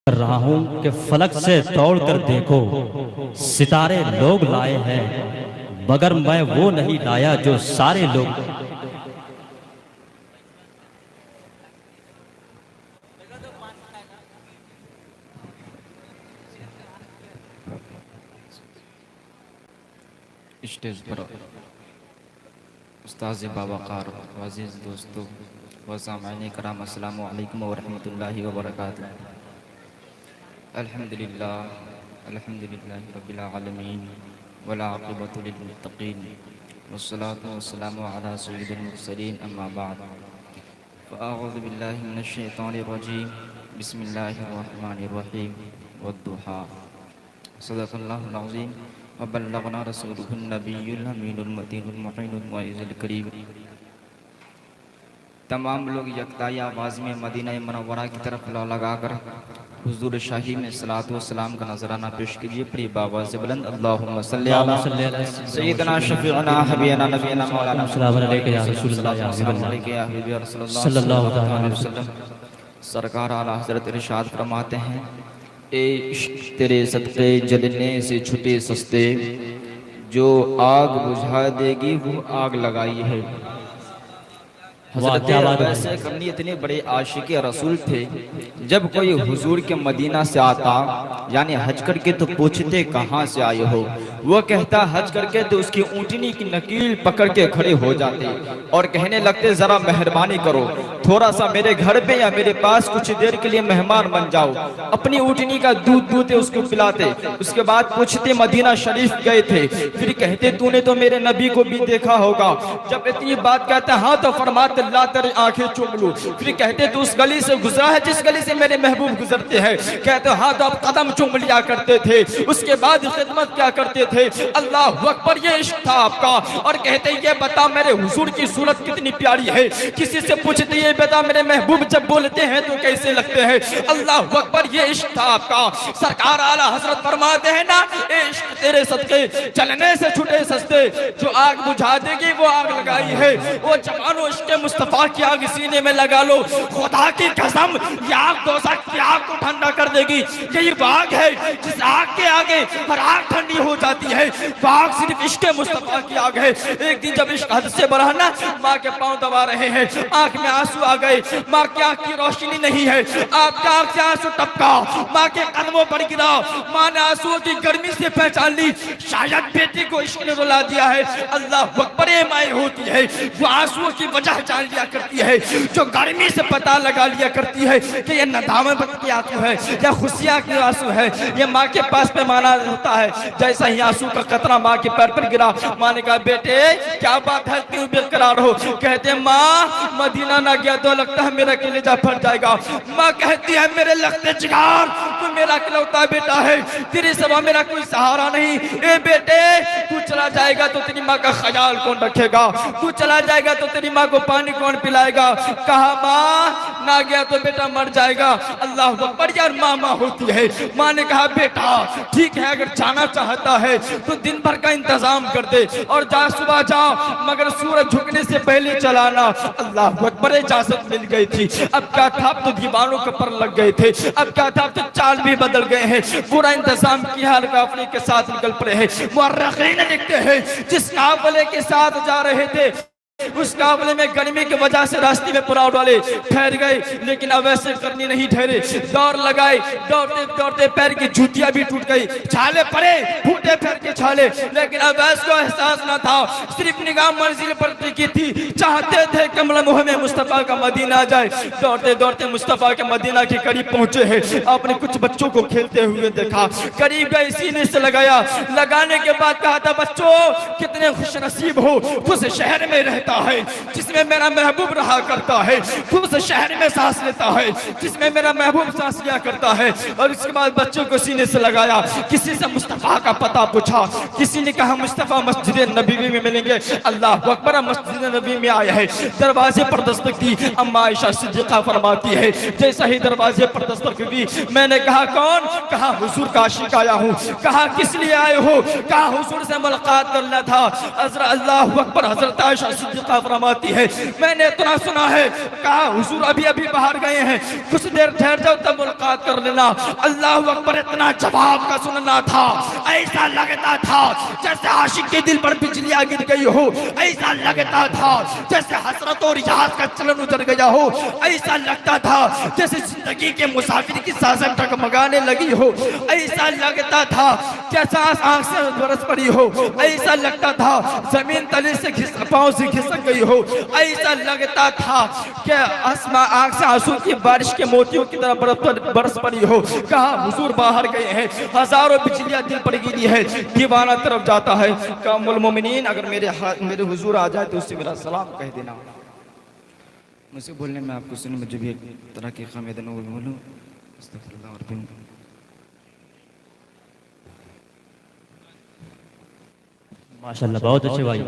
कर रहा हूं कि फलक से दौड़ कर देखो, सितारे लोग लाए हैं मगर मैं वो नहीं लाया जो सारे लोग। स्टेज पर उस्ताद बावकार अज़ीज़ दोस्तों व सामईन कराम, अस्सलामु अलैकुम व रहमतुल्लाहि व बरकातुहू। अल्हम्दुलिल्लाह रब्बिल आलमीन वल आक़िबतु लिल मुत्तक़ीन वस्सलातु वस्सलामु अला सय्यिदिल मुरसलीन, अम्मा बाद। फ़अऊज़ु बिल्लाहि मिनश शैतानिर रजीम, बिस्मिल्लाहिर रहमानिर रहीम, वद्दुहा। सदक़ल्लाहुल अज़ीम व बल्लगना रसूलुहुन नबियुल अमीनुल मतीनुल मुईनुल मुइज़्ज़ुल करीम। तमाम लोग यकताई आवाज़ में मदीना मुनव्वरा की तरफ ला लगाकर हुज़ूर शाही में सलातो सलाम का नजराना पेश कीजिए। प्रिय बाबा से बुलंद अल्लाहुम्मा सल्ली अला सय्यिदना शफ़ीअना हबीबना नबीना मौलाना सल्लल्लाहु अलैहि वसल्लम। सरकार आला हज़रत इरशाद फरमाते हैं, ए इश्क तेरे सदक़े जलने से छुटे सस्ते, जो आग बुझा देगी वो आग लगाई है। वैसे करनी इतने बड़े आशिक रसूल थे, जब कोई हुजूर के मदीना से आता यानी हज करके तो पूछते कहाँ से आए हो, वो कहता हज करके, तो उसकी ऊँटनी की नकील पकड़ के खड़े हो जाते और कहने लगते जरा मेहरबानी करो, थोड़ा सा मेरे घर पे या मेरे पास कुछ देर के लिए मेहमान बन जाओ। अपनी ऊँटनी का दूध दूते उसको पिलाते। उसके बाद पूछते मदीना शरीफ गए थे, फिर कहते तूने तो मेरे नबी को भी देखा होगा। जब इतनी बात कहता हाँ तो फरमाते अल्लाह तेरी आंखें चूम लूं। फिर कहते तू उस गली से गुजरा है जिस गली से मेरे महबूब गुजरते हैं। कहते हाँ तो आप कदम चूम लिया करते थे। उसके बाद खिदमत क्या करते थे। अल्लाह अकबर, ये इश्क था आपका। और कहते ये बता मेरे हुजूर की सूरत कितनी प्यारी है। किसी से पूछते ये बता मेरे महबूब जब बोलते हैं तो कैसे लगते हैं। अल्लाह अकबर, ये इश्क था आपका। सरकार आला हजरत फरमाते हैं ना, इश्क तेरे सदके चलने से छूटे सस्ते, जो आग बुझा देगी वो आग लगाई है। वो जवानों इश्क मुस्तफा की आग सीने में लगा लो, खुदा की कसम ये आग दोज़ख की आग को ठंडा कर देगी। यही आग है जिस आग के आगे हर आग ठंडी हो जाती है। वो आग सिर्फ इश्क मुस्तफा की आग है। एक दिन जब इश्क हद से बढ़ा ना, माँ के पांव दबा रहे हैं, आंख में आंसू आ गए, माँ की आंख की रोशनी नहीं है, आपके आंख से आंसू टपका, माँ के कदमों पर गिरा। माँ ने आंसुओं की गर्मी से पहचान ली, शायद बेटी को इश्क ने रुला दिया है। अल्लाह अकबर, माए होती है वो आंसुओं की वजह जान लिया करती है, जो गर्मी से पता लगा लिया करती है कि ये नदामत के आंसू है या खुशियां के आंसू है। ये माँ के पास पैमाना होता है। जैसा ही आंसू का कतरा माँ के पैर पर गिरा, माँ ने कहा बेटे क्या बात है, क्यों बेकरार हो। कहते माँ मदीना ना गया तो लगता है मेरा कलेजा फट जाएगा। माँ कहती है मेरे लगते जिगर तू मेरा इकलौता बेटा है, तेरे सिवा मेरा कोई सहारा नहीं। ए बेटे तू चला जाएगा तो तेरी माँ का ख्याल कौन रखेगा, तू चला जाएगा तो तेरी माँ को पानी कौन पिलाएगा। कहा माँ ना गया तो बेटा मर जाएगा। अल्लाह अकबर, यार माँ होती है। माँ ने कहा बेटा ठीक है, अगर जाना चाहता है तो दिन भर का इंतजाम कर दे और जा सुबह जाओ, मगर सूरज झुकने से पहले चलाना। अल्लाह अकबर, इजाजत मिल गई थी। अब क्या था, अब तो दीवानों के पर लग गए थे। अब क्या था, अब तो चाल भी बदल गए हैं। पूरा इंतजाम किया, हाल काफिले के साथ निकल पड़े हैं। मुअर्रिखीन लिखते हैं जिस काफिले के साथ जा रहे थे उस काफिले में गर्मी की वजह से रास्ते में पुराव वाले ठहर गए, लेकिन अब ऐसे करनी नहीं ठहरे। दौड़ लगाए, दौड़ते दौड़ते पैर की जूतियां भी टूट गई, छाले पड़े, फूटे पैर के छाले, लेकिन अब ऐसा एहसास न था। सिर्फ निगाह मंजिल पर टिकी थी, चाहते थे कमल मुँह में मुस्तफा का मदीना आ जाए। दौड़ते दौड़ते मुस्तफा के मदीना के करीब पहुंचे हैं। आपने कुछ बच्चों को खेलते हुए देखा, करीब गए, सीने से लगाया। लगाने के बाद कहा था बच्चों कितने खुश नसीब हो, उस शहर में रहता है जिसमें मेरा महबूब रहा करता है, उस शहर में सांस लेता है जिसमें मेरा महबूब सांस लिया करता है। और इसके बाद बच्चों को सीने से लगाया। किसी से मुस्तफा का पता पूछा, किसी ने कहा मुस्तफा मस्जिद नबी में मिलेंगे। अल्लाह अकबर, मस्जिद नबी में आया है। दरवाजे पर दस्तक दी। अम्मा आयशा सिद्दीक़ा फरमाती है जैसा ही दरवाजे पर दस्तक दी, मैंने कहा कौन। कहा हुजूर का आशिक आया हूँ। कहा किस लिए आए हो। कहा हुजूर से मुलाकात करना था। अल्लाह अकबर, हजरत आयशा सिद्दीक़ा फरमाती है मैंने इतना सुना है, कहा हुजूर अभी अभी बाहर गए हैं, कुछ देर ठहर जाओ तब मुलाकात कर लेना। अल्लाह अकबर, इतना जवाब का सुनना था, ऐसा लगता था जैसे आशिक के दिल पर बिजलियां गिर गई हो, ऐसा लगता था जैसे हसरत और याद का चलन उतर गया हो, ऐसा लगता था जैसे जिंदगी के मुसाफिर की सांसें टगमगाने लगी हो, ऐसा लगता था जैसा आंख से बरस पड़ी हो, ऐसा लगता था जमीन तले से पांव से खिसक गई हो, ऐसा लगता था कि आसमां आंख से आंसू की बारिश के मोतियों की तरह बरस पड़ी हो। कहा हुजूर बाहर गए हैं, हजारों बिजलियां दिल पर गिरी है, दीवाना तरफ जाता है। कहा उम्मुल मोमिनीन, अगर मेरे हुजूर आ जाए तो उससे मेरा सलाम कह देना। मुझसे बोलने में आपको सुने मुझे भी एक तरह की खामियत न बोलूं। माशाल्लाह, बहुत अच्छे भाई।